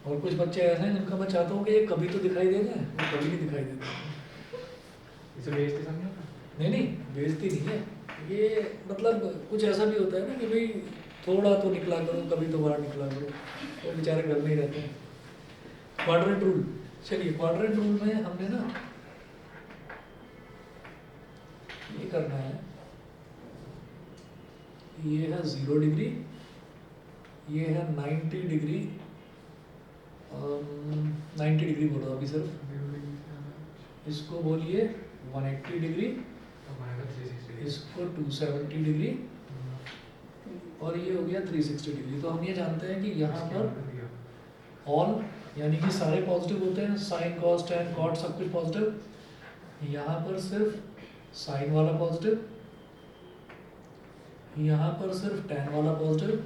और कुछ बच्चे ऐसे हैं जिनका मैं चाहता हूँ कि ये कभी तो दिखाई दे जाए, वो कभी नहीं दिखाई देते। इसे बेइज्जती समझो। नहीं, बेइज्जती नहीं है ये, मतलब कुछ ऐसा भी होता है ना कि भाई थोड़ा तो निकला करो, कभी तो बाहर निकला करो, वो बेचारे घर में ही रहते हैं। क्वाड्रेंट रूल, चलिए क्वाड्रेंट रूल में हमने ना ये करना है, ये है 0 डिग्री, ये है 90 डिग्री, 90 डिग्री बोलो अभी सिर्फ, इसको बोलिए 180 डिग्री, इसको 270 डिग्री, और ये हो गया 360 डिग्री। तो हम ये जानते हैं कि यहाँ पर ऑल यानी कि सारे पॉजिटिव होते हैं, साइन कॉस टैन कॉट सब कुछ पॉजिटिव। यहाँ पर सिर्फ साइन वाला पॉजिटिव, यहाँ पर सिर्फ टैन वाला पॉजिटिव,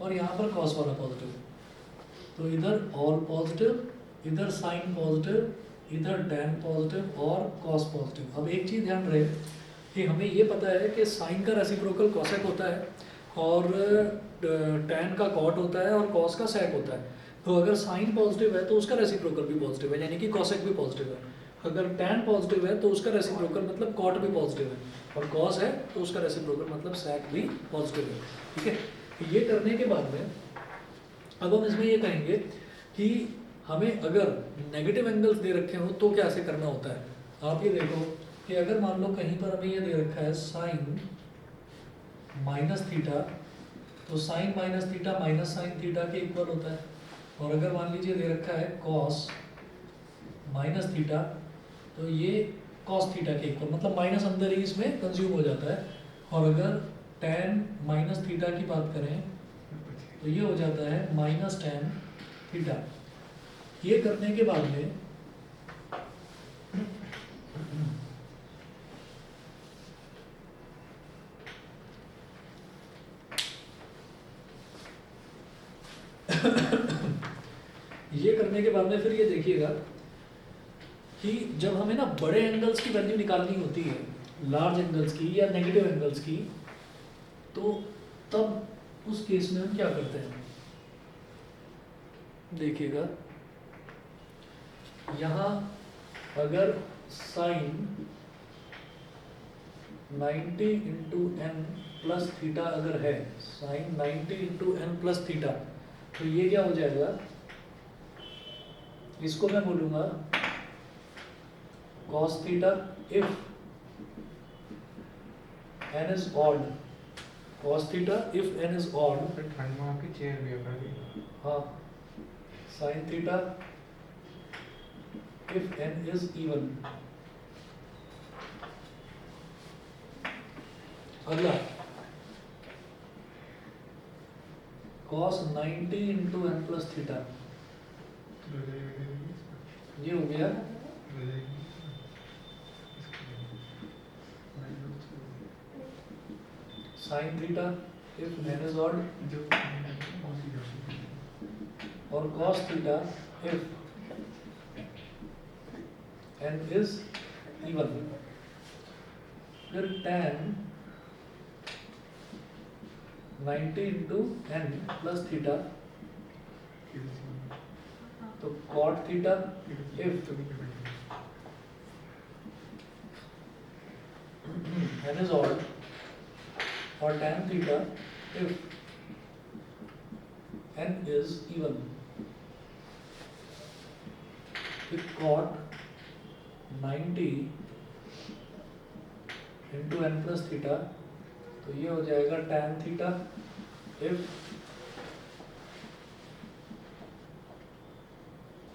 और यहाँ पर कॉस वाला पॉजिटिव। तो इधर ऑल पॉजिटिव, इधर साइन पॉजिटिव, इधर टैन पॉजिटिव और कॉस पॉजिटिव। अब एक चीज़ ध्यान रहे कि हमें ये पता है कि साइन का रेसिप्रोकल कॉसेक होता है, और टैन का कॉट होता है, और कॉस का सेक होता है। तो अगर साइन पॉजिटिव है तो उसका रेसिप्रोकल भी पॉजिटिव है, यानी कि कॉसेक भी पॉजिटिव है। अगर टैन पॉजिटिव है तो उसका रेसिप्रोकल मतलब कॉट भी पॉजिटिव है, और कॉस है तो उसका रेसिप्रोकल मतलब सेक भी पॉजिटिव है। ठीक है, ये करने के बाद में अब हम इसमें ये कहेंगे कि हमें अगर नेगेटिव एंगल्स दे रखे हो तो क्या ऐसे करना होता है। आप ये देखो कि अगर मान लो कहीं पर हमें ये दे रखा है साइन माइनस थीटा, तो sine minus theta minus sine theta के इक्वल होता है। और अगर मान लीजिए दे रखा है कॉस माइनस थीटा, तो ये कॉस थीटा के इक्वल, मतलब माइनस अंदर ही इसमें कंज्यूम हो जाता है। और अगर टैन माइनस थीटा की बात करें तो ये हो जाता है माइनस टैन थीटा। ये करने के बाद में ये करने के बाद में फिर ये देखिएगा कि जब हमें ना बड़े एंगल्स की वैल्यू निकालनी होती है, लार्ज एंगल्स की या नेगेटिव एंगल्स की, तो तब उस केस में हम क्या करते हैं, देखिएगा यहाँ अगर sine 90 into N plus theta अगर है, sine 90 into N plus theta, तो ये क्या हो जाएगा, इसको मैं बोलूँगा cos theta if n is odd, cos theta if n is odd, ठंड में आपकी चेयर भी है। हाँ, sin theta if n is even। अगला cos 90 into N plus theta, ये हो गया sin theta if n is odd, और cos theta if n is even। फिर tan 90 into N plus theta, तो cot theta if n is odd, और tan theta if n is even। फिर cot 90 into N plus theta, तो ये हो जाएगा tan theta if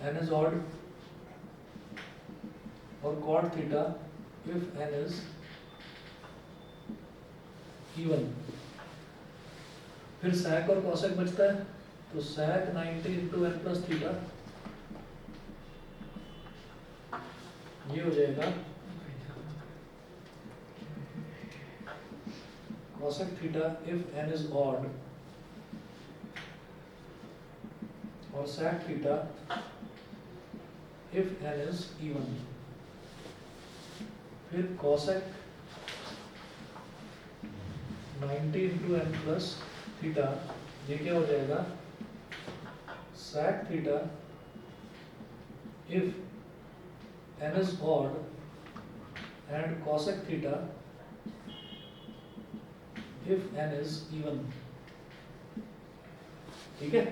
n is odd, और cot theta if n is even। फिर sec और cosec बचता है, तो sec 90 into N plus theta, ये हो जाएगा cosec theta if n is odd, और sec theta if n is even। फिर cosec 90 into N plus theta, ये क्या हो जाएगा sec theta if n is odd and cosec theta if n is even। ठीक है,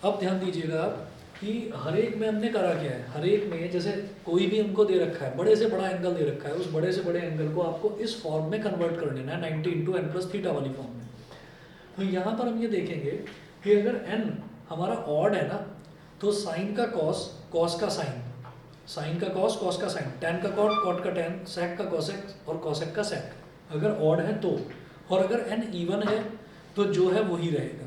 अब ध्यान दीजिएगा आप कि हर एक में हमने करा क्या है, हर एक में जैसे कोई भी हमको दे रखा है, बड़े से बड़ा एंगल दे रखा है, उस बड़े से बड़े एंगल को आपको इस फॉर्म में कन्वर्ट कर लेना है 90 इंटू एन प्लस थीटा वाली फॉर्म में। तो यहाँ पर हम ये देखेंगे कि अगर n हमारा ऑड है ना तो साइन का कॉस, कॉस का साइन, साइन का कॉस, कॉस का साइन, टैन का कॉट, कॉट का टैन, सेक का कॉसेक और कॉसेक का सेक, अगर ऑड है तो। और अगर n इवन है तो जो है वही रहेगा।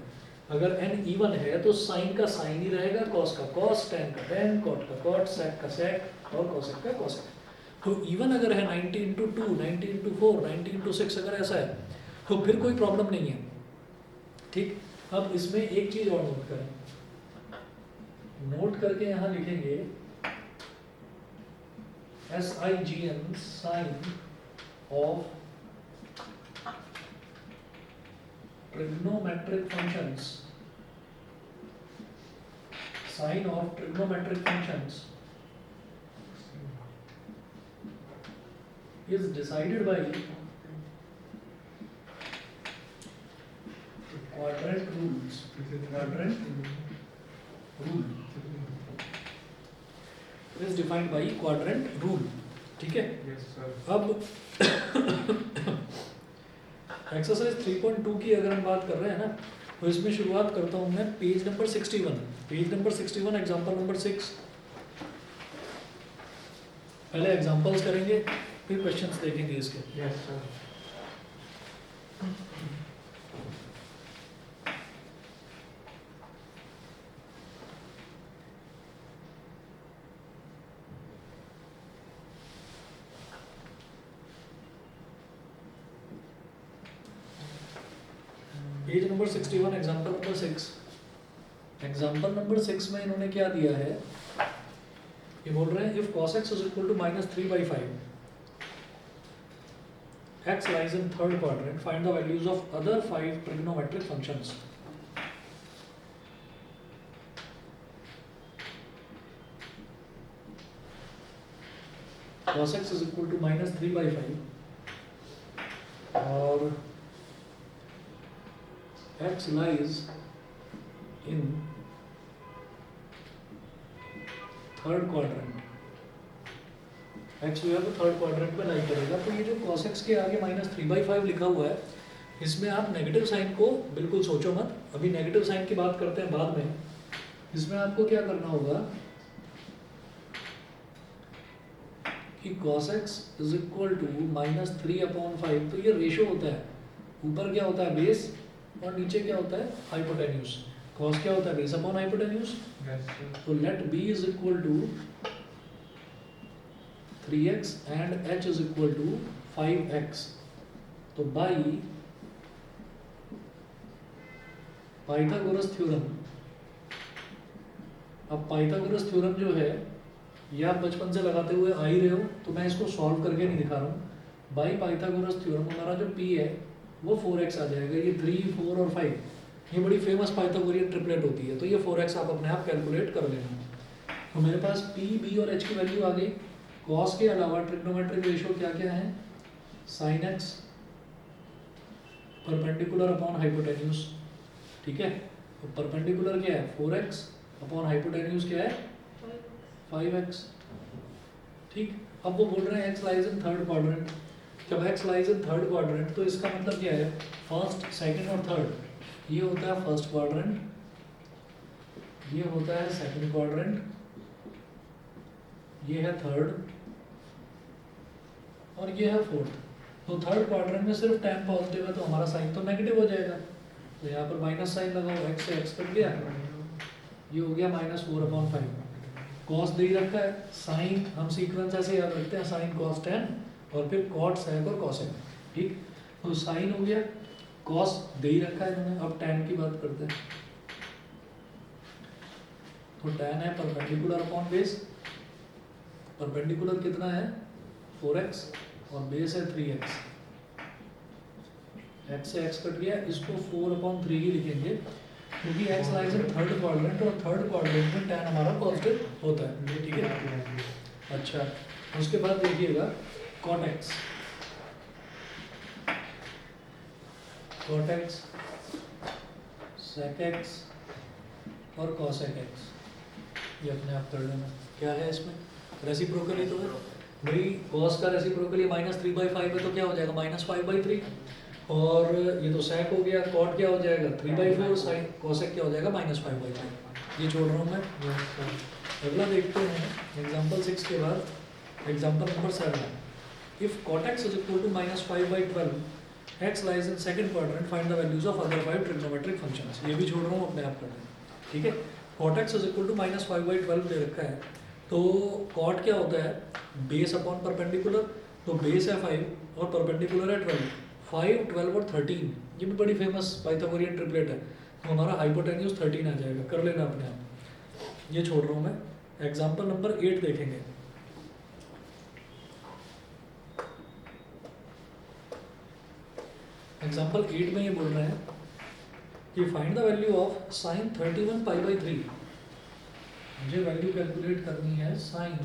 अगर n इवन है तो साइन का साइन ही रहेगा, कॉस का कॉस, टैन का टैन, कॉट का कॉट, सेक का सेक और कॉसेक का कॉसेक। तो इवन अगर है 90 इंटू 2, 90 इंटू 4, 90 इंटू 6 अगर ऐसा है तो फिर कोई प्रॉब्लम नहीं है। ठीक, अब इसमें एक चीज और नोट करें, नोट करके यहाँ लिखेंगे SIGN sine of trigonometric functions, sine of trigonometric functions is decided by quadrant rules, quadrant rule is defined by quadrant rule। ठीक है, Yes, sir. अब एक्सरसाइज 3.2 की अगर हम बात कर रहे हैं ना तो इसमें शुरुआत करता हूँ मैं page number 61, page number 61 example number 6। पहले एग्जांपल्स करेंगे फिर क्वेश्चंस देखेंगे इसके। Yes, sir. Page number 61 example number 6। Example number 6 में इन्होंने क्या दिया है, ये बोल रहे हैं if cos x is equal to -3/5, x lies in third quadrant, find the values of other 5 trigonometric functions। cos x is equal to -3/5 और x lies in third quadrant, x जो है वो थर्ड क्वाड्रेंट में लाई करेगा। तो ये जो cos x के आगे -3/5 लिखा हुआ है, इसमें आप नेगेटिव साइन को बिल्कुल सोचो मत, अभी नेगेटिव साइन की बात करते हैं बाद में। इसमें आपको क्या करना होगा कि cos x is equal to -3/5, तो ये रेशो होता है, ऊपर क्या होता है बेस और नीचे क्या होता है हाइपोटेन्यूज। cos क्या होता है base upon hypotenuse. Yes, sir. तो let b is equal to 3x and h is equal to 5x। तो बाई पाइथागोरस थ्योरम, अब पाइथागोरस थ्योरम जो है ये आप बचपन से लगाते हुए आ ही रहे हो, तो मैं इसको सॉल्व करके नहीं दिखा रहा हूँ। बाई पाइथागोरस थ्योरम हमारा जो p है वो 4x आ जाएगा। ये 3, 4 और 5 ये बड़ी फेमस पाइथागोरियन ट्रिपलेट होती है, तो ये 4x आप अपने आप कैलकुलेट कर लेना। तो मेरे पास p, b और h की वैल्यू आ गई। cos के अलावा ट्रिग्नोमेट्रिक रेशियो क्या क्या है, sin x perpendicular upon hypotenuse. ठीक है, तो परपेंडिकुलर क्या है 4x अपॉन हाइपोटेन्यूज क्या है 5x। ठीक, अब वो बोल रहे हैं x lies in third quadrant. जब x lies in third quadrant तो इसका मतलब क्या है, फर्स्ट, सेकंड और थर्ड। ये होता है फर्स्ट क्वाड्रेंट, ये होता है सेकंड क्वाड्रेंट, ये है थर्ड और ये है फोर्थ। तो थर्ड क्वाड्रेंट में सिर्फ tan पॉजिटिव है तो हमारा साइन तो नेगेटिव हो जाएगा। तो यहाँ पर माइनस साइन लगाओ, x से x कट गया, ये हो गया -4/5। कॉस दे ही रखा है, साइन हम सीक्वेंस ऐसे याद रखते हैं, साइन कॉस टैन और फिर कॉट सेक और कॉसेक। ठीक, तो साइन हो गया, कॉस दे ही रखा है इन्होंने। अब टैन की बात करते हैं, तो टैन है परपेंडिकुलर अपॉन बेस। परपेंडिकुलर कितना है 4x और बेस है 3x। x से x कट गया, इसको 4/3 ही लिखेंगे। क्योंकि x lies in third quadrant और थर्ड क्वाड्रेंट में tan हमारा पॉजिटिव होता है, ठीक है। अच्छा, उसके बाद देखिएगा cot x, sec x और cosec x, ये अपने आप कर लेना। क्या है इसमें, रेसिप्रोकली तो है भाई, cos का रेसिप्रोकली -3/5 है तो क्या हो जाएगा -5/3, और ये तो sec हो गया, cot क्या हो जाएगा 3/4, sin cosec क्या हो जाएगा -5/3। ये छोड़ रहा हूँ मैं। अगला देखते हैं एग्जांपल 6 के बाद, example number 7। If cot x is equal to -5/12, x lies in second quadrant, find the values of other 5 trigonometric functions। ये भी छोड़ रहा हूँ अपने आप करना, ठीक है। cot x is equal to -5/12 दे रखा है, तो cot क्या होता है, बेस अपॉन परपेंडिकुलर, तो बेस है 5 और परपेंडिकुलर है 12, 5, 12 और 13, ये भी बड़ी फेमस पाइथागोरियन ट्रिपलेट है, तो हमारा हाइपोटेन्यूज 13 आ जाएगा, कर लेना अपने आप। ये छोड़ रहा हूँ मैं। एग्जाम्पल नंबर 8 देखेंगे। एग्जाम्पल 8 में ये बोल रहे हैं कि find the value of sine 31π/3। मुझे वैल्यू कैलकुलेट करनी है साइन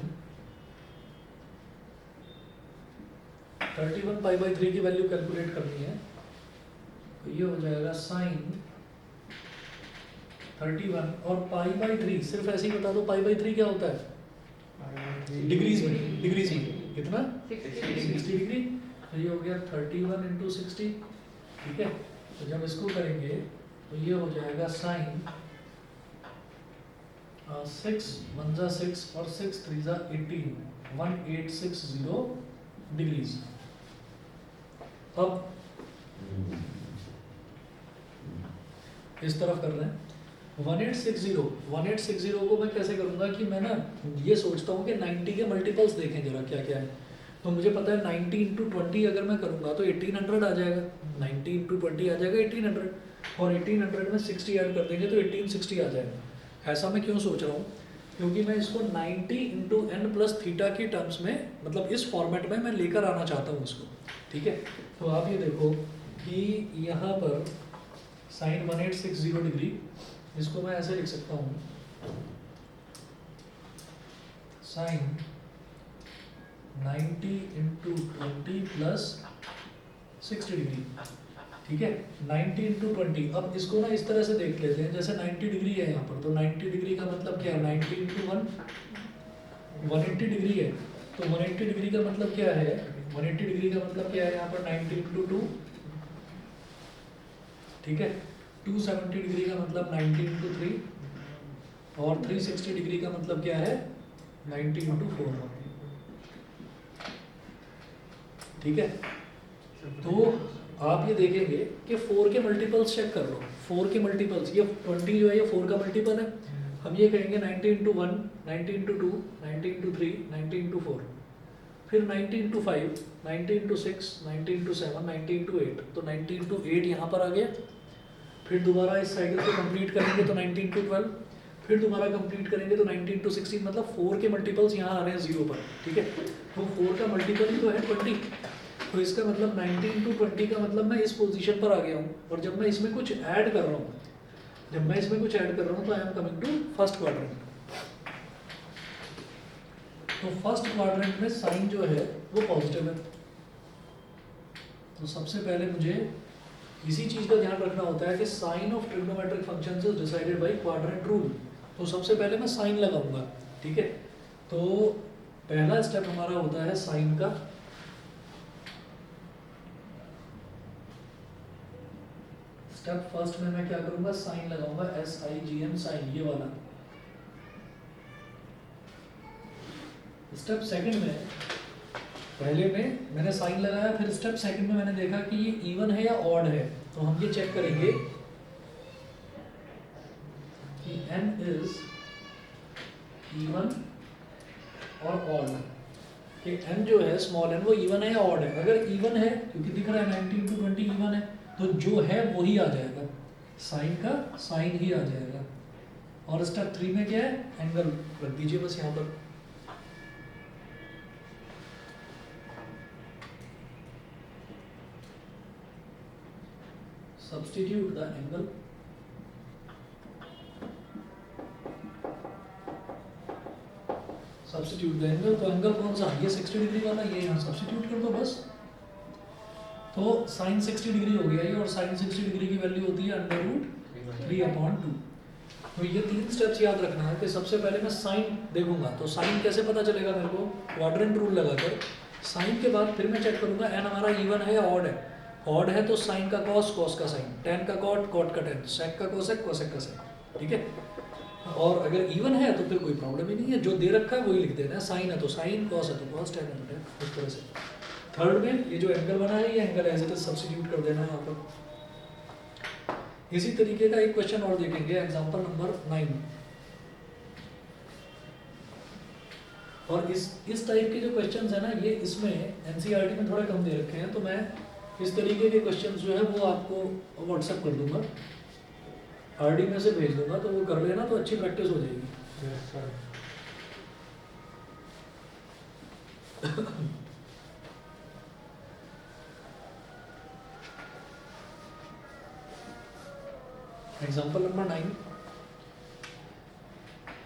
31π/3 की वैल्यू कैलकुलेट करनी है, तो ये हो जाएगा साइन 31 और π/3, सिर्फ ऐसे ही बता दो π/3 क्या होता है डिग्रीज में, डिग्रीज में कितना 60 डिग्री, तो ये हो गया 31 × 60, ठीक है। तो जब इसको करेंगे तो ये हो जाएगा साइन 6 1 जा 6 और 6 3 जा 18, 1860 डिग्रीज। अब इस तरफ कर रहे हैं 1860 को मैं कैसे करूंगा कि मैं ना ये सोचता हूँ कि 90 के मल्टीपल्स देखें जरा क्या क्या है। तो मुझे पता है 90 × 20 अगर मैं करूंगा तो 1800 आ जाएगा, 90 × 20 आ जाएगा 1800, और 1800 में 60 ऐड कर देंगे तो 1860 आ जाएगा। ऐसा मैं क्यों सोच रहा हूँ, क्योंकि मैं इसको 90 × n + थीटा के टर्म्स में, मतलब इस फॉर्मेट में मैं लेकर आना चाहता हूँ इसको, ठीक है। तो आप ये देखो कि यहाँ पर साइन 1860 डिग्री, इसको मैं ऐसे लिख सकता हूँ साइन 90 × 20 + 60 डिग्री, ठीक है। 90 × 20, अब इसको ना इस तरह से देख लेते हैं, जैसे 90 डिग्री है यहाँ पर, तो 90 डिग्री का मतलब क्या है, 90 × 1 180 डिग्री है, तो 180 डिग्री का मतलब क्या है, 180 डिग्री का मतलब क्या है यहाँ पर 90 × 2, ठीक है। 270 डिग्री का मतलब 90 × 3, और 360 डिग्री का मतलब क्या है 90 × 4, ठीक है। तो आप ये देखेंगे कि 4 के मल्टीपल्स चेक कर लो, 4 के मल्टीपल्स, ये 20 जो है ये 4 का मल्टीपल है, हम ये कहेंगे 90 × 1, 90 × 2, 90 × 3, 90 × 4, फिर 90 × 5, 90 × 6, 90 × 7, 90 × 8, तो 90 × 8 यहाँ पर आ गया। फिर दोबारा इस साइकिल को कंप्लीट करेंगे तो 90 × 12, फिर दोबारा कंप्लीट करेंगे तो 90 × 16, मतलब 4 के मल्टीपल्स यहाँ आ रहे हैं 0 पर, ठीक है। तो 4 का मल्टीपल ही तो है 20, तो इसका मतलब 90 × 20 का मतलब मैं इस पोजीशन पर आ गया हूँ। और जब मैं इसमें कुछ ऐड कर रहा हूँ, जब मैं इसमें कुछ ऐड कर रहा हूँ तो I am coming to first quadrant. तो फर्स्ट क्वाड्रेंट में साइन जो है वो पॉजिटिव है, तो सबसे पहले मुझे इसी चीज का ध्यान रखना होता है कि sign of trigonometric functions is decided by quadrant rule. तो सबसे पहले मैं साइन लगाऊंगा, ठीक है। तो पहला स्टेप हमारा होता है साइन का, स्टेप फर्स्ट में मैं क्या करूंगा, साइन लगाऊंगा, SIGN साइन, ये वाला। स्टेप सेकंड में, पहले में मैंने साइन लगाया, फिर स्टेप सेकंड में मैंने देखा कि ये इवन है या ऑड है, तो हम ये चेक करेंगे कि n इज इवन और ऑड, कि n जो है स्मॉल n वो इवन है या ऑड है। अगर इवन है, क्योंकि दिख रहा है 90 × 20 इवन है, तो जो है वही आ जाएगा, साइन का साइन ही आ जाएगा। और स्टेप 3 में क्या है, एंगल रख दीजिए बस यहाँ पर, substitute the angle substitute the angle, तो एंगल कौन सा, ये 60 डिग्री वाला, ये यहाँ सब्स्टिट्यूट कर दो बस। तो साइन 60 डिग्री हो गया ये, और साइन 60 डिग्री की वैल्यू होती है √3/2। तो ये 3 स्टेप्स याद रखना है कि सबसे पहले मैं साइन देखूंगा, तो साइन कैसे पता चलेगा मेरे को, क्वाड्रेंट रूल लगाकर। साइन के बाद फिर मैं चेक करूंगा एन हमारा इवन है या ऑड है। ऑड है तो साइन का कॉस, कॉस का साइन, टेन का कॉट, कॉट का टेन, सेक का कोसेक, कोसेक का सेक, ठीक है। और अगर इवन है तो फिर कोई प्रॉब्लम ही नहीं है, जो दे रखा है वही लिख देना है। साइन है तो साइन, कॉस है तो कॉस, टेन है तो टेन, इस तरह से। थर्ड में ये जो एंगल बना है, ये angle as it is substitute कर देना है यहाँ पर। इसी तरीके का एक क्वेश्चन और देखेंगे, एग्जांपल नंबर 9। और इस टाइप के जो क्वेश्चंस है ना, ये इसमें एनसीईआरटी में थोड़े कम दे रखे हैं, तो मैं इस तरीके के क्वेश्चंस जो है वो आपको व्हाट्सएप कर दूंगा, आरडी में से भेज दूंगा, तो वो कर लेना, तो अच्छी प्रैक्टिस हो जाएगी। Yes sir. Example number 9.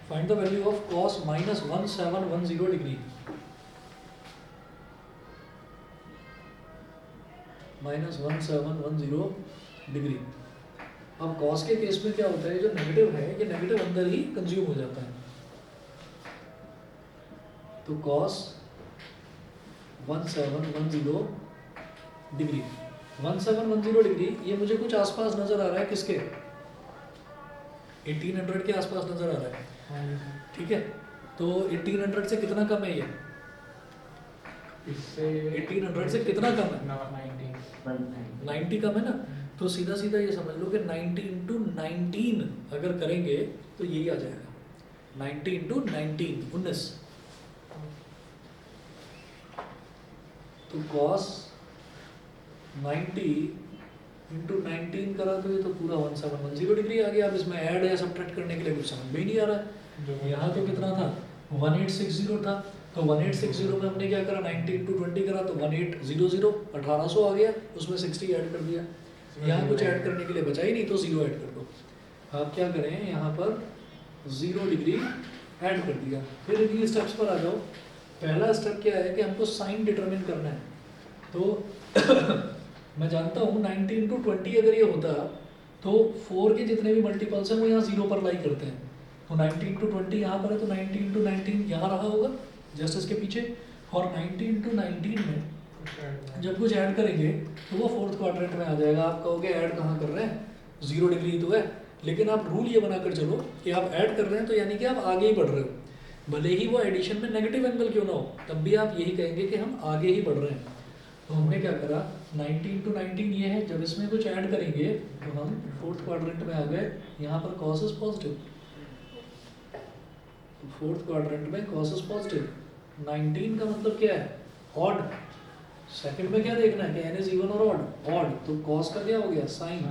Find the value of cos -1710 degree. -1710 degree. अब cos के केस में क्या होता है, जो नेगेटिव है ये नेगेटिव अंदर ही कंज्यूम हो जाता है। तो cos 1710 डिग्री, 1710 डिग्री ये मुझे कुछ आसपास नजर आ रहा है, किसके, 1800 के आसपास नजर आ रहा है, ठीक है। तो 1800 से कितना कम है ये, इससे 1800 से कितना कम है, 90 कम है ना। तो सीधा सीधा ये समझ लो कि 90 × 19 अगर करेंगे तो यही आ जाएगा, 90 × 19 19। तो cos 90 × 19 करा तो ये तो पूरा 1710 डिग्री आ गया। अब इसमें ऐड या सब्ट्रैक्ट करने के लिए कुछ समझ में ही नहीं आ रहा है। यहाँ तो कितना था, 1860 था, तो 1860 में हमने क्या करा, 90 × 20 करा तो 1800 1800 आ गया, उसमें 60 ऐड कर दिया। यहाँ कुछ ऐड करने के लिए बचा ही नहीं, तो 0 ऐड कर दो। आप क्या करें, यहाँ पर 0 डिग्री ऐड कर दिया। फिर इन्हीं स्टेप्स पर आ जाओ। पहला स्टेप क्या है कि हमको साइन डिटरमिन करना है। तो मैं जानता हूँ 90 × 20 अगर ये होता तो 4 के जितने भी मल्टीपल्स हैं वो यहाँ 0 पर लाई करते हैं। तो 90 × 20 यहाँ पर है, तो 90 × 19 यहाँ रहा होगा जस्ट इसके पीछे। और 90 × 19 में जब कुछ ऐड करेंगे तो वो फोर्थ क्वाड्रेंट में आ जाएगा। आप कहोगे ऐड कहाँ कर रहे हैं, 0 डिग्री तो है, लेकिन आप रूल ये बनाकर चलो कि आप ऐड कर रहे हैं तो यानी कि आप आगे ही बढ़ रहे हो, भले ही वो एडिशन में नेगेटिव एंगल क्यों ना हो, तब भी आप यही कहेंगे कि हम आगे ही बढ़ रहे हैं। तो हमने क्या करा, 90 × 19 ये है, जब इसमें कुछ ऐड करेंगे तो हम फोर्थ क्वाड्रेंट में आ गए। यहाँ पर cos इज पॉजिटिव, तो फोर्थ क्वाड्रेंट में cos इज पॉजिटिव। 19 का मतलब क्या है, ऑड। सेकंड में क्या देखना है कि n इज इवन और ऑड, ऑड, तो cos का क्या हो गया, साइन,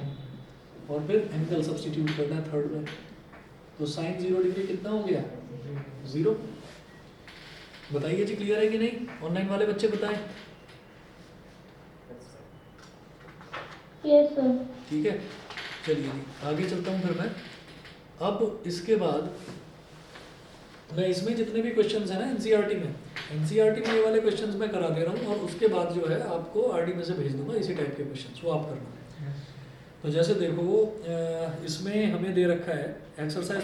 और फिर एंगल सब्स्टिट्यूट करना है थर्ड में। तो साइन 0 डिग्री कितना हो गया, 0। बताइए जी, क्लियर है कि नहीं, ऑनलाइन वाले बच्चे बताएं। Yes sir. ठीक है, चलिए जी आगे चलता हूँ फिर मैं। अब इसके बाद मैं इसमें जितने भी क्वेश्चंस हैं ना एनसीईआरटी में ये वाले क्वेश्चंस मैं करा दे रहा हूँ, और उसके बाद जो है आपको आरडी में से भेज दूंगा इसी टाइप के क्वेश्चंस, वो आप करना। तो जैसे देखो इसमें हमें दे रखा है एक्सरसाइज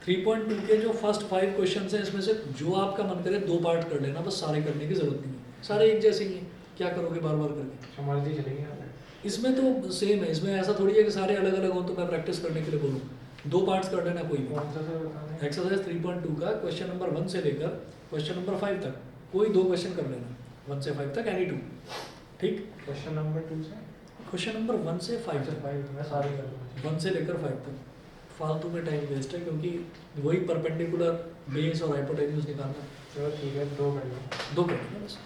3.2 के जो फर्स्ट 5 क्वेश्चंस हैं, इसमें से जो आपका मन करे 2 पार्ट कर लेना, बस सारे करने की जरूरत नहीं है, सारे एक जैसे ही हैं, क्या करोगे बार बार करके, मर्जी चलेगी। इसमें तो सेम है, इसमें ऐसा थोड़ी है कि सारे अलग अलग हो तो मैं प्रैक्टिस करने के लिए बोलूँ। 2 पार्ट्स कर लेना कोई भी। कौन सा सर बताना है? एक्सरसाइज 3.2 का क्वेश्चन नंबर 1 से लेकर क्वेश्चन नंबर 5 तक कोई 2 क्वेश्चन कर लेना, 1 से 5 तक एनी 2, ठीक। क्वेश्चन नंबर 2 से क्वेश्चन नंबर 1 से 5 तक, 5 मैं सारे कर दूंगा। 1 से लेकर 5 तक। फालतू में टाइम वेस्ट है, क्योंकि वही परपेंडिकुलर बेस और हाइपोटेन्यूज निकालना। चलो ठीक है, 2 कर लो। 2 कर लेना बस।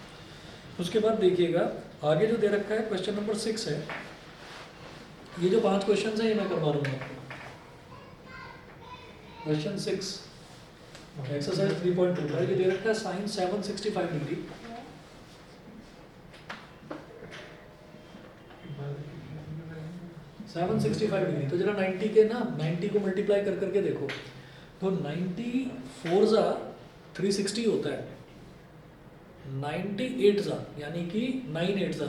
उसके बाद देखिएगा आगे जो दे रखा है क्वेश्चन नंबर 6 है। ये जो 5 क्वेश्चन है ये मैं करवा दूंगा आपको। क्वेश्चन 6 एक्सरसाइज 3.2 का ये दे रखा है साइन 765 डिग्री। डिग्री 765 डिग्री, तो जरा 90 के ना 90 को मल्टीप्लाई कर करके देखो, तो 90 4 ज़ा 360 होता है 98 ज़ा, यानी कि 9 8 ज़ा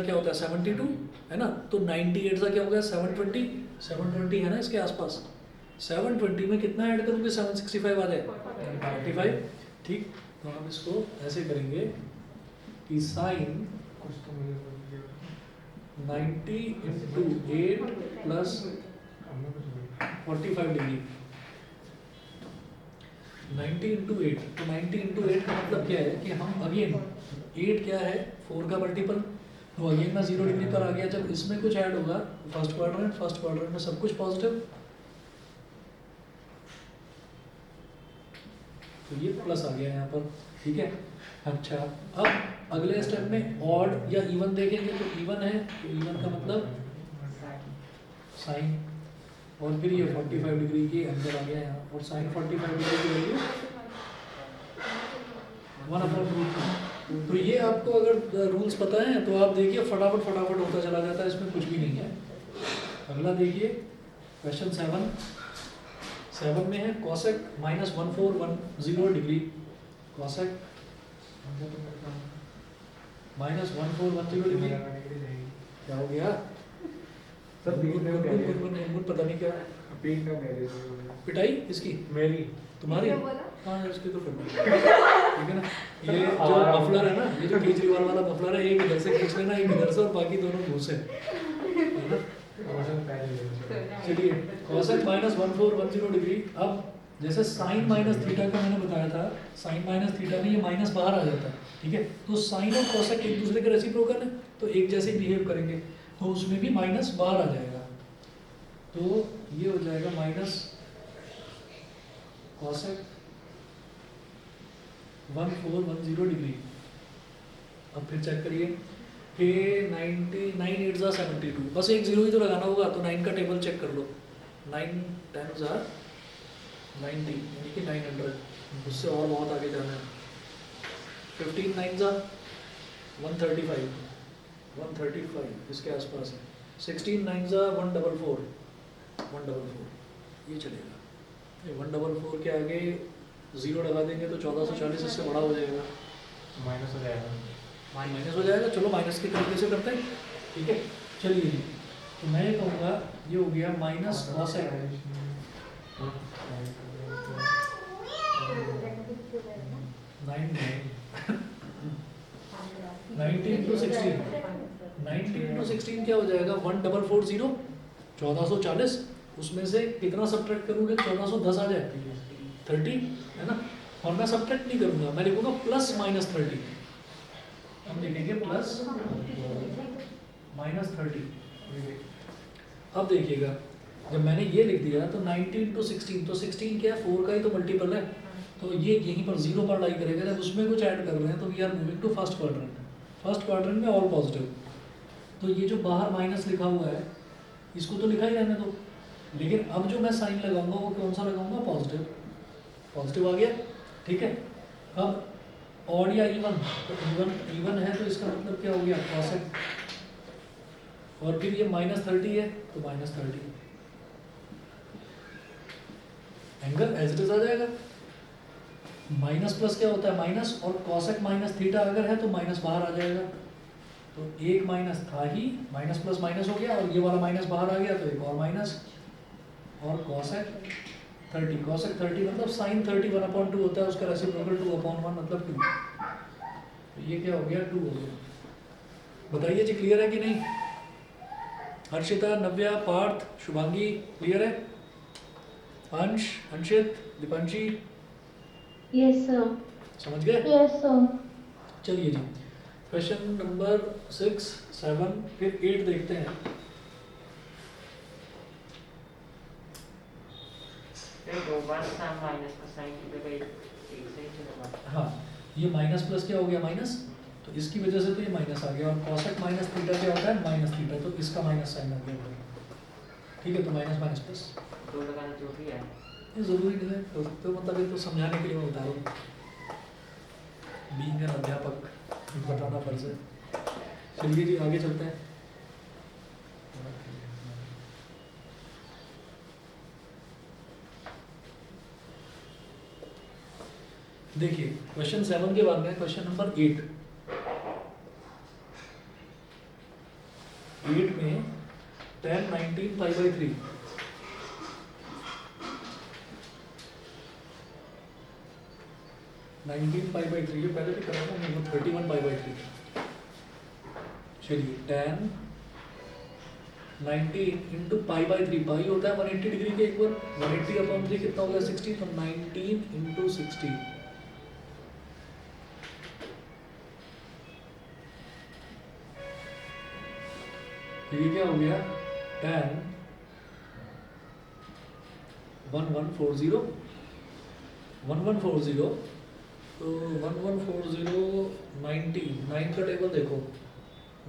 क्या होता है 72 है ना, तो 98 ज़ा क्या हो गया 720, 720 है ना इसके आसपास। 720 में कितना ऐड करोगे 765 आ जाए 45, ठीक। तो हम इसको ऐसे करेंगे कि साइन कुछ तो मुझे बोल दिया। 90 इंटू 8 प्लस हमने कुछ बोला। 45 डिग्री, 90 इंटू 8, तो 90 इंटू 8 का मतलब क्या है कि हम अगेन 8 क्या है 4 का मल्टीपल, तो अगेन मैं 0 डिग्री पर आ गया। जब इसमें कुछ ऐड होगा फर्स्ट क्वाड्रेंट में सब कुछ पॉजिटिव, तो ये प्लस आ गया यहाँ पर, ठीक है। अच्छा, अब अगले स्टेप में ऑड या इवन देखेंगे, तो इवन है तो इवन का मतलब साइन, और फिर ये 45 डिग्री के अंदर आ गया यहाँ, और साइन 45 डिग्री की वैल्यू 1/√2। तो ये आपको अगर रूल्स पता है तो आप देखिए फटाफट होता चला जाता है, इसमें कुछ भी नहीं है। अगला देखिए क्वेश्चन 7 में है कॉसेक -1410 डिग्री, कॉसेक -1410 डिग्री क्या हो गया सर बीच में कह रहे गुनगुन पता नहीं क्या बीच में कह रहे पिटाई इसकी मेरी तुम्हारी, हाँ इसकी तो करनी है, ठीक है ना। ये जो मफलर है ना, ये जो केजरीवाल वाला मफलर है, एक इधर से खींच लेना, एक इधर से, और बाकी दोनों मुंह से, है ना। चलिए कॉसेक -1410 डिग्री। अब जैसे साइन माइनस थीटा का मैंने बताया था, साइन माइनस थीटा में ये माइनस बाहर आ जाता है, ठीक है। तो साइन और कॉसेक एक दूसरे के रेसिप्रोकल है, तो एक जैसे बिहेव करेंगे, तो उसमें भी माइनस बाहर आ जाएगा, तो ये हो जाएगा माइनस कॉसेक 1410 डिग्री। अब फिर चेक करिए कि 9 8 ज़ा 72, बस एक जीरो ही तो लगाना होगा, तो 9 का टेबल चेक कर लो, 9 10 ज़ा 90 यानी कि 900, उससे और बहुत आगे जाना है। 15 9 ज़ा 135 इसके आसपास है। 16 9 ज़ा 144 ये चलेगा। ये 144 के आगे जीरो लगा देंगे तो 1440 इससे बड़ा हो जाएगा, माइनस हो जाएगा। माइनस हो जाएगा। चलो माइनस के तरीके से करते हैं, ठीक है। चलिए जी, तो मैं ये कहूँगा ये हो गया माइनस कॉसेक 90 इंटू 16 क्या हो जाएगा 1440 1440, उसमें से कितना सब्ट्रैक्ट करूँगे 1410 आ जाए 30, है ना। और मैं सब्ट्रैक्ट नहीं करूँगा, मैं लिखूँगा प्लस -30, हम लिखेंगे प्लस -30। अब देखिएगा जब मैंने ये लिख दिया तो 90 इंटू 16, तो 16 क्या है 4 का ही तो मल्टीपल है, तो ये यहीं पर 0 पर लाई करेगा। जब उसमें कुछ ऐड कर रहे हैं तो we are moving to first quadrant में ऑल पॉजिटिव। तो ये जो बाहर माइनस लिखा हुआ है इसको तो लिखा ही रहने दो, लेकिन अब जो मैं साइन लगाऊंगा वो कौन सा लगाऊंगा पॉजिटिव आ गया, ठीक है। अब ऑड या इवन, तो इवन है तो इसका मतलब क्या हो गया कॉसेक, और फिर ये -30 है तो -30, एंगल एज इट इज आ जाएगा। माइनस प्लस क्या होता है माइनस, और कॉसेक माइनस थीटा अगर है तो माइनस बाहर आ जाएगा, तो एक माइनस था ही, माइनस प्लस माइनस हो गया, और ये वाला माइनस बाहर आ गया तो एक और माइनस, और कॉसेक 30 मतलब साइन 30 1/2 होता है, उसका रेसिप्रोकल 2/1 मतलब 2, तो ये क्या हो गया 2 हो गया। बताइए जी क्लियर है कि नहीं? हर्षिता, नव्या, पार्थ, शुभांगी क्लियर है? अंश, अंशित, दीपांशी यस सर। समझ गए? Yes sir. चलिए जी, क्वेश्चन नंबर 6 7 फिर 8 देखते हैं। हाँ, ये माइनस प्लस क्या हो गया माइनस, तो इसकी वजह से तो ये माइनस आ गया, और कॉसेक माइनस थीटा क्या होता है माइनस थीटा, तो इसका माइनस साइन आ गया, ठीक है। तो माइनस माइनस प्लस तो लगाना जरूरी है, ये जरूरी नहीं है, तो मतलब ये तो समझाने के लिए मैं बता रहा हूँ, बीइंग एन अध्यापक बताना फर्ज है। चलिए जी आगे चलते हैं। देखिए क्वेश्चन 7 के बाद में क्वेश्चन नंबर 8। 8 में 10 19 पाई बाई 3। 19 पाई बाई 3 ये पहले भी करा था नहीं, वो 31 पाई बाई 3। चलिए 10 19 इंटू पाई बाई 3, पाई होता है 180 डिग्री के एक बार, 180 अपॉन 3 कितना हो गया 60, तो 19 इंटू 60। तो ये क्या हो गया 10 1140 1140, तो 1140 90, 9 का टेबल देखो,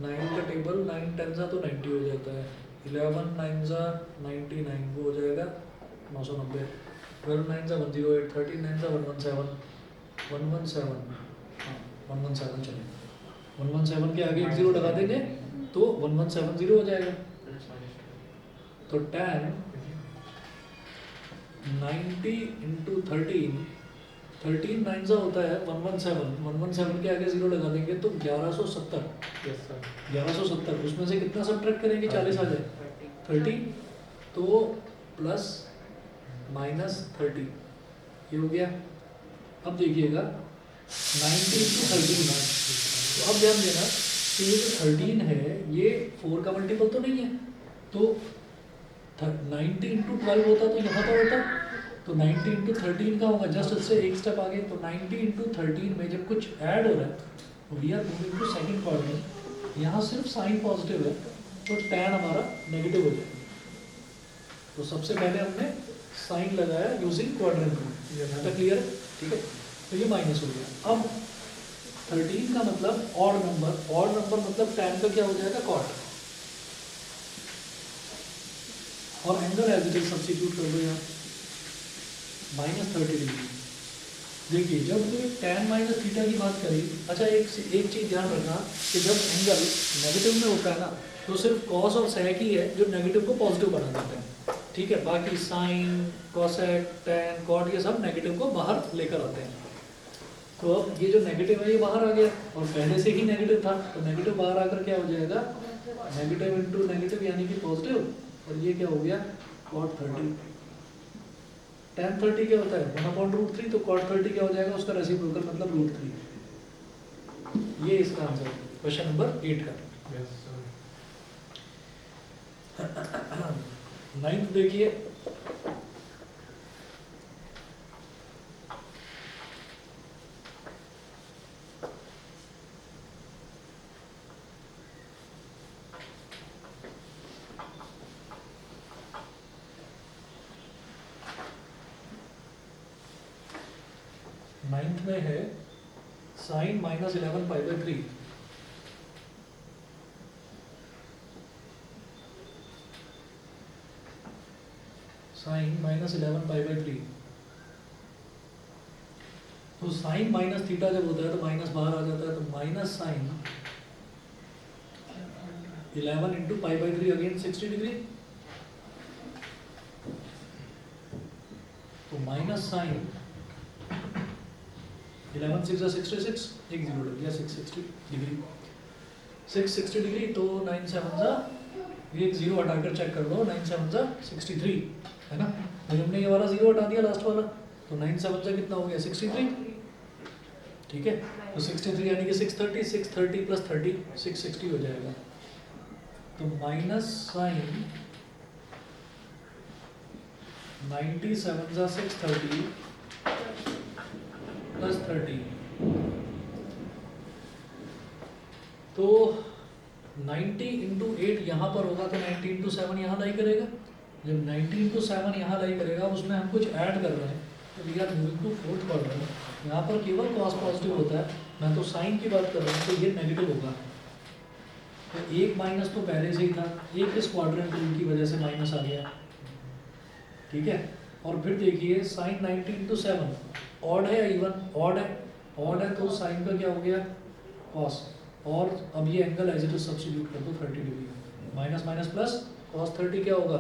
9 का टेबल 9 10 सा तो 90 हो जाता है, 11 9 सा 99 वो हो जाएगा 990, 12 9 सा 108, 13 9 सा 117, 117, हाँ 117 चलेगा, 117 के आगे एक जीरो लगा देंगे तो 1170 हो जाएगा। तो 10 90 इंटू 13, 13 9 सा होता है 117, 117 के आगे जीरो लगा देंगे तो 1170, यस सर 1170 उसमें से कितना सब्ट्रैक्ट करेंगे 40 आ जाए 30, तो प्लस माइनस 30 ये हो गया। अब देखिएगा 90 इंटू 13, तो अब ध्यान देना कि ये जो 13 है ये 4 का मल्टीपल तो नहीं है, तो 90 इंटू 12 होता तो यहाँ पर होता, तो 90 इंटू 13 का होगा, जस्ट उससे एक स्टेप आगे, तो 90 इंटू 13 में जब कुछ ऐड हो रहा है we are moving to second quadrant, यहाँ सिर्फ साइन पॉजिटिव है तो टैन हमारा नेगेटिव हो जाएगा। तो सबसे पहले हमने साइन लगाया यूजिंग क्वाड्रेंट रूल, यहाँ तक क्लियर है, ठीक है। तो ये माइनस हो गया। अब 13 का मतलब ऑड नंबर मतलब टैन का क्या हो जाएगा कॉट, और angle as it is substitute कर दो यहाँ -30 डिग्री। देखिए जब tan माइनस थीटा की बात करी, अच्छा एक चीज ध्यान रखना कि जब एंगल नेगेटिव में होता है ना तो सिर्फ कॉस और सेक ही है जो नेगेटिव को पॉजिटिव बना देते हैं, ठीक है। बाकी साइन कोसेक टैन कॉट ये सब नेगेटिव को बाहर लेकर आते हैं। तो अब ये जो नेगेटिव है ये बाहर आ गया और पहले से ही नेगेटिव था, तो नेगेटिव बाहर आकर क्या हो जाएगा नेगेटिव इंटू नेगेटिव यानी कि पॉजिटिव, और ये क्या हो गया cot 30। tan 30 क्या होता है 1/√3, तो cot 30 क्या हो जाएगा उसका रेसिप्रोकल मतलब √3। ये इसका आंसर क्वेश्चन नंबर 8 का। यस सर 9th देखिए, नाइन्थ में है sine -11 pi by 3। Sine -11 pi by 3, तो साइन माइनस थीटा जब होता है तो माइनस बाहर आ जाता है, तो minus sine 11 into pi by 3 again 60 degree, तो माइनस साइन 11 6 66, एक जीरो लग गया 660 डिग्री, 660 डिग्री, तो 9 7 जा ये एक जीरो हटाकर चेक कर लो, 9 7 जा 63 है ना, तो हमने ये वाला जीरो हटा दिया लास्ट वाला, तो 9 7 जा कितना हो गया 63, ठीक है। तो 63 यानी कि 630, 630 प्लस 30 660 हो जाएगा। तो माइनस साइन 97 जा 630 प्लस 30, तो 90 इंटू 8 यहाँ पर होगा, तो 90 इंटू 7 यहाँ लाई करेगा, जब 90 इंटू 7 यहाँ लाई करेगा उसमें हम कुछ ऐड कर रहे हैं, तो we are moving to fourth quadrant, यहाँ पर केवल कॉस पॉजिटिव होता है, मैं तो साइन की बात कर रहा हूँ, तो ये नेगेटिव होगा, तो एक माइनस तो पहले से ही था, एक इस क्वाड्रेंट रूल की वजह से माइनस आ गया, ठीक है। और फिर देखिए साइन 90 इंटू 7 ऑड है या इवन, ऑड है, ऑड है तो साइन का क्या हो गया कॉस, और अब ये angle as it is substitute कर दो 30 degree, minus minus plus cos 30 क्या होगा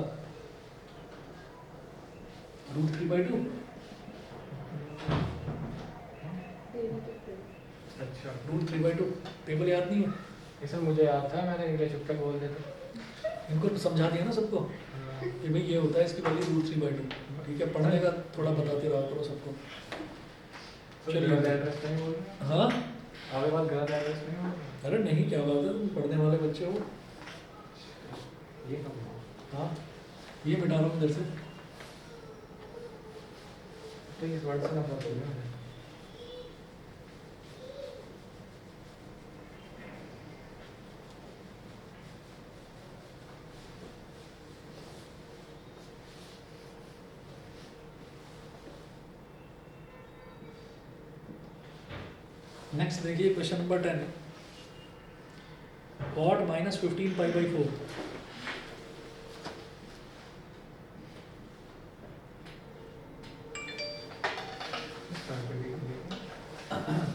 √3/2, अच्छा √3/2 टेबल याद नहीं है? ये सर मुझे याद था, मैंने इनके चुप तक बोल देता। इनको समझा दिया ना सबको हाँ, कि भाई ये होता है, इसकी वैल्यू √3/2। ठीक है, पढ़ने का थोड़ा बताते रहा करो सबको। तो चलिए। गलत एड्रेस नहीं बोल रहे? हाँ, आपके पास गलत एड्रेस नहीं बोल रहे? अरे नहीं, क्या बात है, तुम पढ़ने वाले बच्चे हो। ये कब हुआ? हाँ, ये मिटा रहा हूँ इधर से। तो इस वर्ड से नफरत हो गया मुझे। नेक्स्ट देखिए क्वेश्चन नंबर 10, cot -15π/4।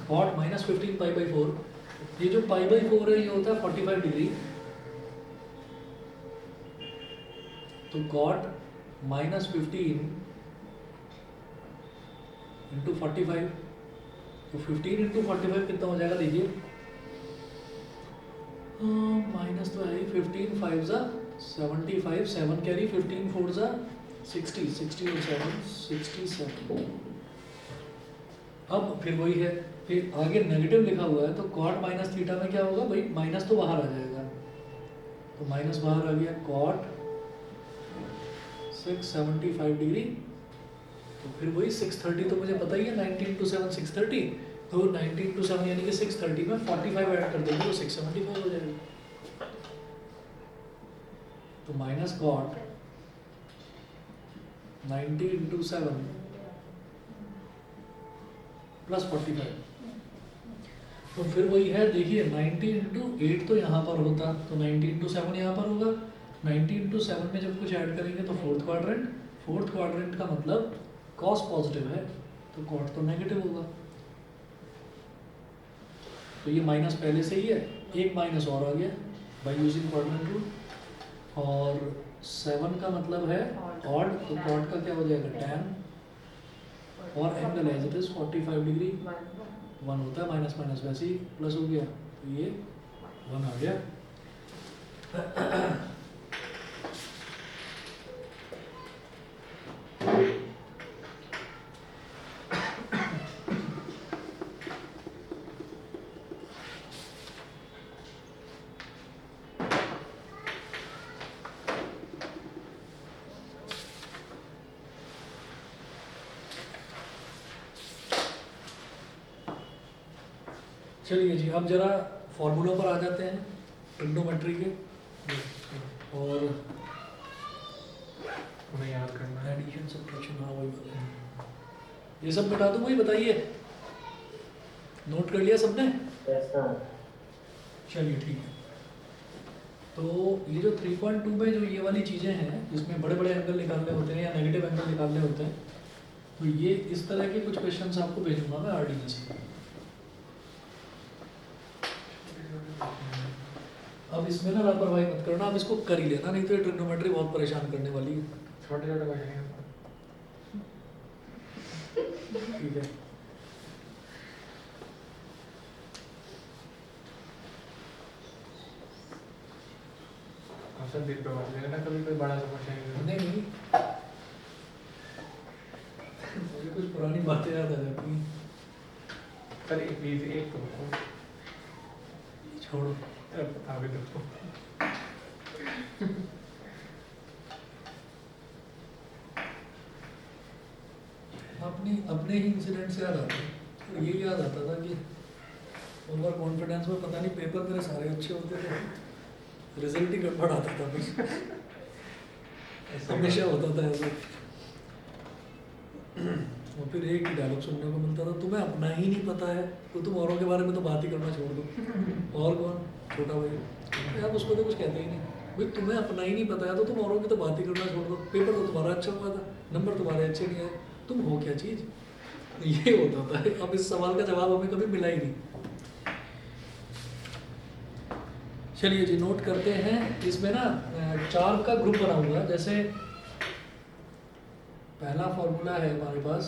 cot -15π/4, ये जो π/4 है ये होता है 45 डिग्री। तो cot -15 × 45, तो 15 × 45 कितना हो जाएगा देखिए। माइनस तो है ही, 15 5 ज़ा 75, 7 कैरी, 15 4 ज़ा 60, 60 और 7 67। अब फिर वही है, फिर आगे नेगेटिव लिखा हुआ है तो cot माइनस थीटा में क्या होगा भाई, माइनस तो बाहर आ जाएगा, तो माइनस बाहर आ गया। cot 675 डिग्री, तो फिर वही 630, तो मुझे पता ही है 90 × 7 630, तो 90 × 7 यानी कि 630 में 45 ऐड कर देंगे तो 675 हो जाएगा। तो माइनस cot 90 × 7 प्लस 45, तो फिर वही है देखिए 90 × 8 तो यहाँ पर होता, तो 90 × 7 यहाँ पर होगा। 90 × 7 में जब कुछ ऐड करेंगे तो फोर्थ क्वाड्रेंट का मतलब कॉस पॉजिटिव है, तो cot तो नेगेटिव होगा। तो ये माइनस पहले से ही है, एक माइनस और आ गया बाय यूजिंग क्वाड्रेंट रूल। और 7 का मतलब है ऑड, तो cot का क्या हो जाएगा tan, और angle as it is 45 degree 1 होता है, माइनस माइनस वैसे ही प्लस हो गया, तो ये 1 आ गया। चलिए जी, अब जरा फॉर्मूलों पर आ जाते हैं ट्रिग्नोमेट्री के, और उन्हें याद करना है। एडिशन सब्ट्रैक्शन, हाँ वही बात है। ये सब मिटा दूँ वही, बताइए नोट कर लिया सबने? चलिए ठीक है। तो ये जो 3.2 में जो ये वाली चीज़ें हैं जिसमें बड़े बड़े एंगल निकालने होते हैं या नेगेटिव एंगल निकालने होते हैं, तो ये इस तरह के कुछ क्वेश्चंस आपको भेजूंगा मैं आरडीने से। अब इसमें ना लापरवाही मत करना, अब इसको कर ही लेना, नहीं तो ये ट्रिग्नोमेट्री बहुत परेशान करने वाली है। छोटे छोटे क्वेश्चन हैं। ठीक है, हम सब दिल पे बात लेना, कभी कोई बड़ा सा क्वेश्चन नहीं नहीं, मुझे कुछ पुरानी बातें याद आ जाती हैं। सर एक प्लीज एक तो बताओ। छोड़ो, अब बता भी दो। अपने ही इंसिडेंट से याद आता है। तो ये याद आता था कि ओवर कॉन्फिडेंस में पता नहीं पेपर मेरे सारे अच्छे होते थे, रिजल्ट ही गड़बड़ आता था बस, हमेशा होता था ऐसा। और फिर एक ही डायलॉग सुनने को मिलता था, तुम्हें अपना ही नहीं पता है तो तुम औरों के बारे में तो बात ही करना छोड़ दो। और कौन? छोटा भाई। यार उसको तो कुछ कहते ही नहीं भाई, तुम्हें अपना ही नहीं पता है तो तुम औरों की तो बात ही करना छोड़ दो। पेपर तो तुम्हारा अच्छा हुआ था, नंबर तुम्हारे अच्छे नहीं आए, तुम हो क्या चीज़? ये होता था। अब इस सवाल का जवाब हमें कभी मिला ही नहीं। चलिए जी, नोट करते हैं। इसमें ना 4 का ग्रुप बना हुआ है। जैसे पहला फॉर्मूला है हमारे पास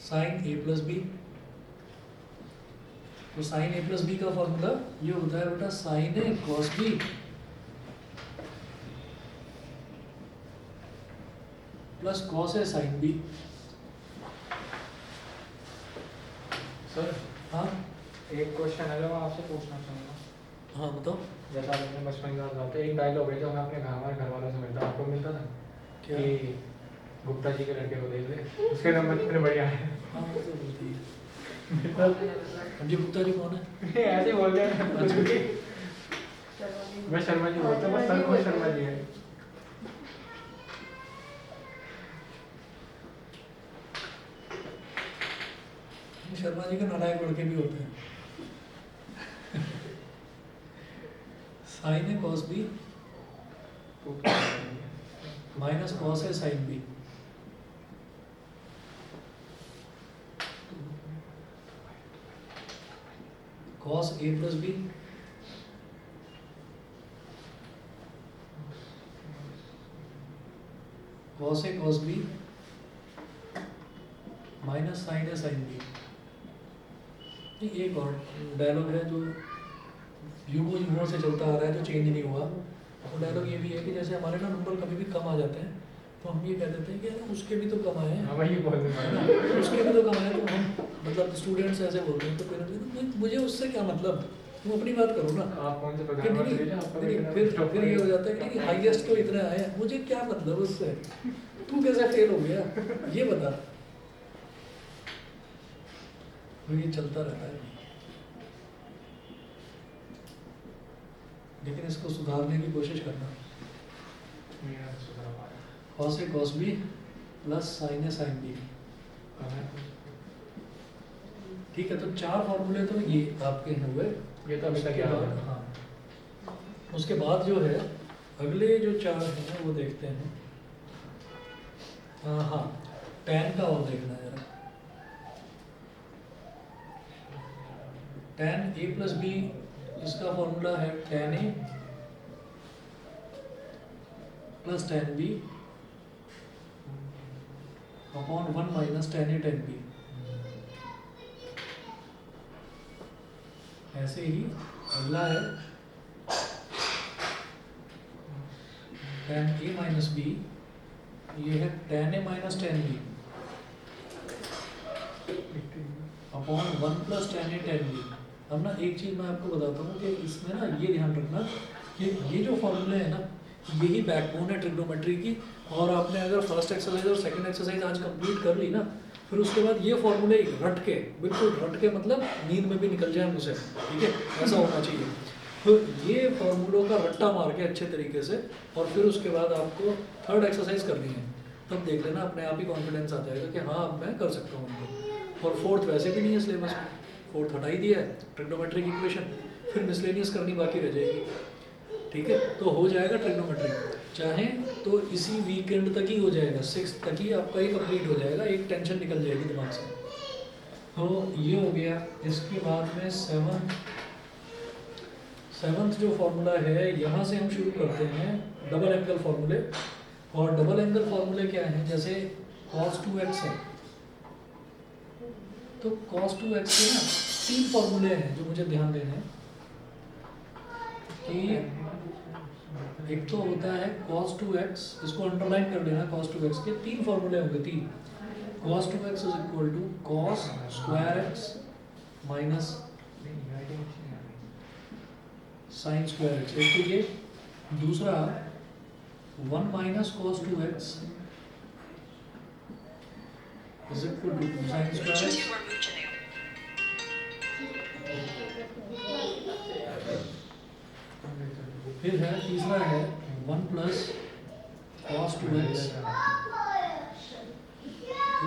sin a + b, तो साइन ए प्लस बी का फॉर्मूला ये होता है बेटा sign A cos B plus cos A sine B. Sir हाँ एक क्वेश्चन है जो मैं आपसे पूछना चाहूँगा। हाँ बताओ। जैसा आप अपने बचपन की बात बताते, एक डायलॉग है जो मैं अपने हमारे घर वालों से मिलता, आपको मिलता था क्या? कि गुप्ता जी के लड़के को देख ले, उसके नंबर कितने बढ़िया है। हाँ वो तो बोलती है। मतलब अंजी गुप्ता जी कौन है? ऐसे ही बोल दिया कुछ भी। मैं शर्मा जी बोलता हूँ, बस सर को शर्मा जी है। शर्मा जी के नालायक लड़के भी होते हैं। Sign A cos B minus cos A sine B. Cos A plus B cos A cos B minus sign A sine B. एक और डायलॉग है जो युगों से चलता आ रहा है, जो चेंज नहीं हुआ। वो डायलॉग ये भी है कि जैसे हमारे ना नंबर कभी भी कम आ जाते हैं तो हम ये कह देते हैं कि यार उसके भी तो कम आए हैं, हाँ वही बोल रहे है ना, उसके भी तो कम आए। तो हम मतलब स्टूडेंट्स ऐसे बोलते हैं तो पेरेंट्स मुझे उससे क्या मतलब, तुम अपनी बात करो ना। आप कौन से कि प्रोग्राम नहीं, में आपका नहीं, बेटा फिर stop फिर ये हो जाता है कि हाईएस्ट तो इतने आए हैं, मुझे क्या मतलब उससे, तू कैसे फेल हो गया ये बता। तो ये चलता रहता है, लेकिन इसको सुधारने की कोशिश करना। मेरा सुधार हुआ है। Cos A cos B plus sign A sine B. ठीक है, तो चार फॉर्मूले तो ये आपके हुए। ये तो अभी तक उसके याद बाद है। हाँ, उसके बाद जो है अगले जो चार हैं वो देखते हैं। हाँ tan का और देखना है जरा। tan a प्लस बी, इसका फॉर्मूला है tan a plus tan b upon 1 minus tan a tan b। ऐसे ही अगला है tan a माइनस b, ये है tan a minus tan b upon 1 plus tan a tan b। अब ना एक चीज़ मैं आपको बताता हूँ कि इसमें ना ये ध्यान रखना कि ये जो फॉर्मूले है ना, यही बैकबोन है ट्रिग्नोमेट्री की। और आपने अगर फर्स्ट एक्सरसाइज और सेकंड एक्सरसाइज आज कंप्लीट कर ली ना, फिर उसके बाद ये फॉर्मूले रट के, बिल्कुल रट के, मतलब नींद में भी निकल जाए मुझसे, ठीक है, ऐसा होना चाहिए। तो ये फॉर्मूलों का रट्टा मार के अच्छे तरीके से, और फिर उसके बाद आपको थर्ड एक्सरसाइज करनी है, तब देख लेना अपने आप ही कॉन्फिडेंस आ जाएगा कि हाँ अब मैं कर सकता हूँ उनको। और फोर्थ वैसे भी नहीं है सिलेबस में, फोर्थ हटा ही दिया है, ट्रिग्नोमेट्रिक इक्वेशन, फिर मिसलेनियस करनी बाकी रह जाएगी। ठीक है, तो हो जाएगा ट्रिग्नोमेट्रिक, चाहे तो इसी वीकेंड तक ही हो जाएगा, 6 तक ही आपका ही कंप्लीट हो जाएगा, एक टेंशन निकल जाएगी दिमाग से। तो ये हो गया। इसके बाद में सेवंथ जो फॉर्मूला है, यहाँ से हम शुरू करते हैं डबल एंगल फॉर्मूले। और डबल एंगल फॉर्मूले क्या हैं, जैसे cos 2x है, तो cos 2x के ना 3 फॉर्मूले हैं जो मुझे ध्यान देने हैं। कि एक तो होता है cos 2x, इसको अंडरलाइन कर लेना, cos 2x के 3 फॉर्मूले होंगे, 3। cos 2x is equal to cos square x minus sine square x, एक तो ये। दूसरा 1 minus cos 2x is equal to sine square x। फिर है तीसरा है 1 plus cos 2x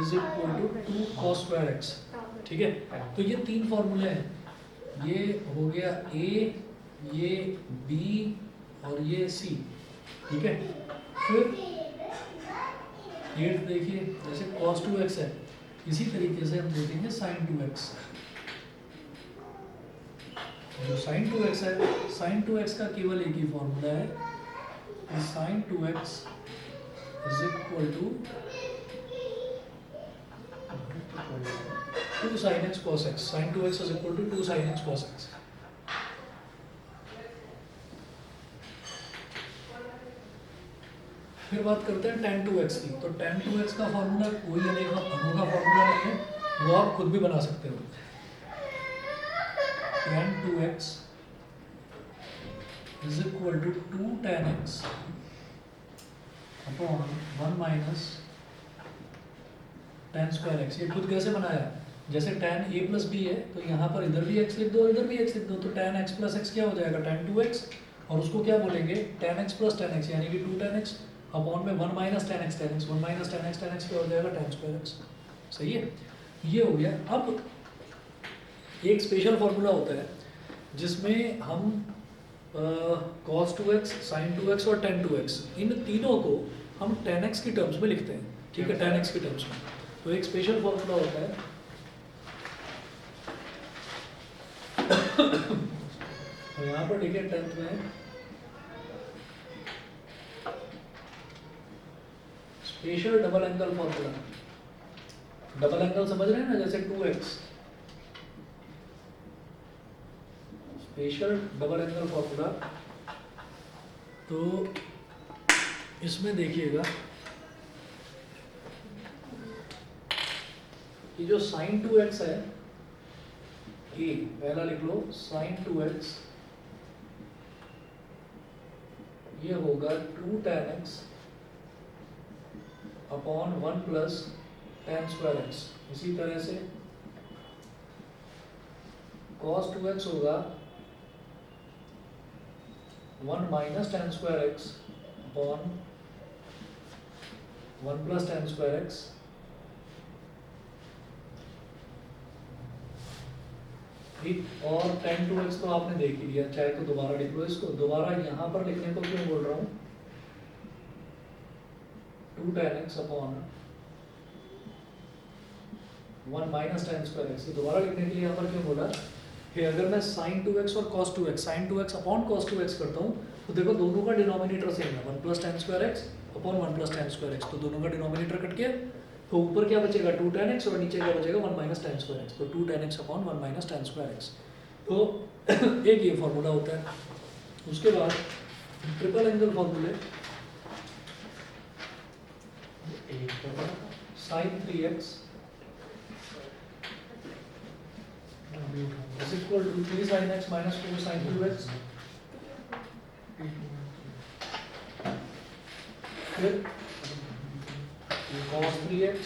is equal to 2 cos square x। ठीक है, तो ये 3 फॉर्मूले हैं। ये हो गया A, ये B और ये C। ठीक है, फिर 8 देखिए, जैसे cos 2x है, इसी तरीके से हम देखेंगे sin 2x। जो sin 2x है, sin 2x का केवल एक ही फॉर्मूला है, sin 2x is equal to 2 sin x cos x, sin 2x is equal to 2 sin x cos x. फिर बात करते हैं tan 2x की। तो tan 2x का फॉर्मूला कोई अनु का फॉर्मूला नहीं है, वो आप खुद भी बना सकते हो। tan 2x is equal to 2 tan x upon 1 minus tan square x। ये खुद कैसे बनाया? जैसे tan a plus b है तो यहाँ पर इधर भी x लिख दो, इधर भी x लिख दो, तो tan x plus x क्या हो जाएगा? tan 2x, और उसको क्या बोलेंगे? tan x plus tan x, यानी कि 2 tan x अपॉन में 1 minus tan x, 1 minus tan x क्या हो जाएगा? tan square x। सही है, ये हो गया। अब एक स्पेशल फॉर्मूला होता है जिसमें हम cos 2x, sin 2x और tan 2x इन तीनों को हम tan x की टर्म्स में लिखते हैं, ठीक है, tan x की टर्म्स में। तो एक स्पेशल फॉर्मूला होता है तो यहाँ पर लिखे 10th में special double angle formula. Double angle समझ रहे हैं ना, जैसे 2x, special double angle formula. तो इसमें देखिएगा कि जो sin 2x है, ये पहला लिख लो, sin 2x ये होगा 2 tan x upon 1 plus tan square x। इसी तरह से cos 2x होगा 1 minus tan square x upon 1 plus tan square x। ठीक, और tan 2x तो आपने देख ही लिया, चाहे तो दोबारा लिख लो इसको। दोबारा यहाँ पर लिखने को क्यों बोल रहा हूँ? 2 tan x upon 1 minus tan square x, दोबारा लिखने के लिए यहाँ पर क्यों बोला? फिर अगर मैं sin 2x और cos 2x, sin 2x upon cos 2x करता हूँ तो देखो दोनों का डिनोमिनेटर सेम है, 1 plus tan square x upon 1 plus tan square x। तो दोनों का डिनोमिनेटर कट गया, तो ऊपर क्या बचेगा? 2 tan x, और नीचे क्या बचेगा? 1 minus tan square x। तो 2 tan x upon 1 minus tan square x। तो एक ये फॉर्मूला होता है। उसके बाद ट्रिपल एंगल फॉर्मूले, sin 3x is equal to 3 sin x minus 4 sin 2x। फिर cos 3x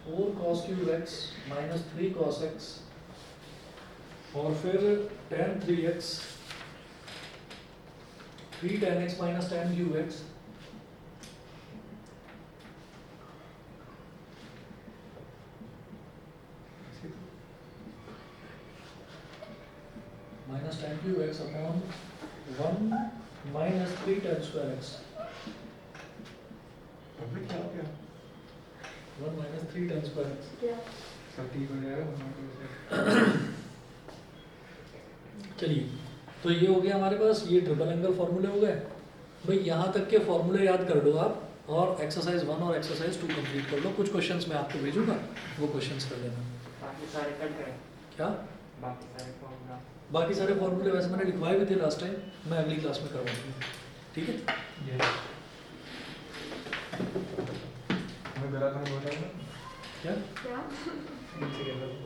4 cos cube x minus 3 cos x, और फिर tan 3x 3 tan x minus tan cube x minus tan cube x upon 1 minus 3 tan square x। अभी क्या हो गया? 1 minus 3 tan square x। सब ठीक हो जाएगा। चलिए, तो ये हो गया हमारे पास, ये ट्रिपल एंगल फॉर्मूले हो गए। भाई यहाँ तक के फॉर्मूले याद कर लो आप, और एक्सरसाइज 1 और एक्सरसाइज 2 कंप्लीट कर लो। कुछ क्वेश्चंस मैं आपको भेजूंगा, वो क्वेश्चंस कर लेना। बाकी सारे कट गए। क्या? बाकी सारे फॉर्मूला। बाकी सारे फॉर्मूले वैसे मैंने लिखवाए भी थे लास्ट टाइम, मैं अगली क्लास में करवा दूँगा, ठीक है? मैं गलत नहीं बोल रहा हूँ। क्या? नीचे गिर रहा हूँ।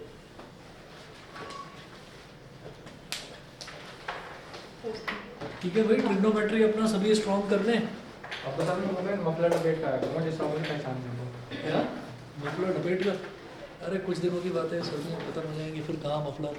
ठीक है भाई, ट्रिग्नोमेट्री अपना सभी स्ट्रॉन्ग कर लें। अब तो सब लोग मफलर डबेट का है, जिसका मुझे पहचान नहीं हो। क्या? मफलर लपेट कर? अरे कुछ दिनों की बात है, सर्दियाँ खत्म हो जाएंगी, फिर कहाँ मफलर।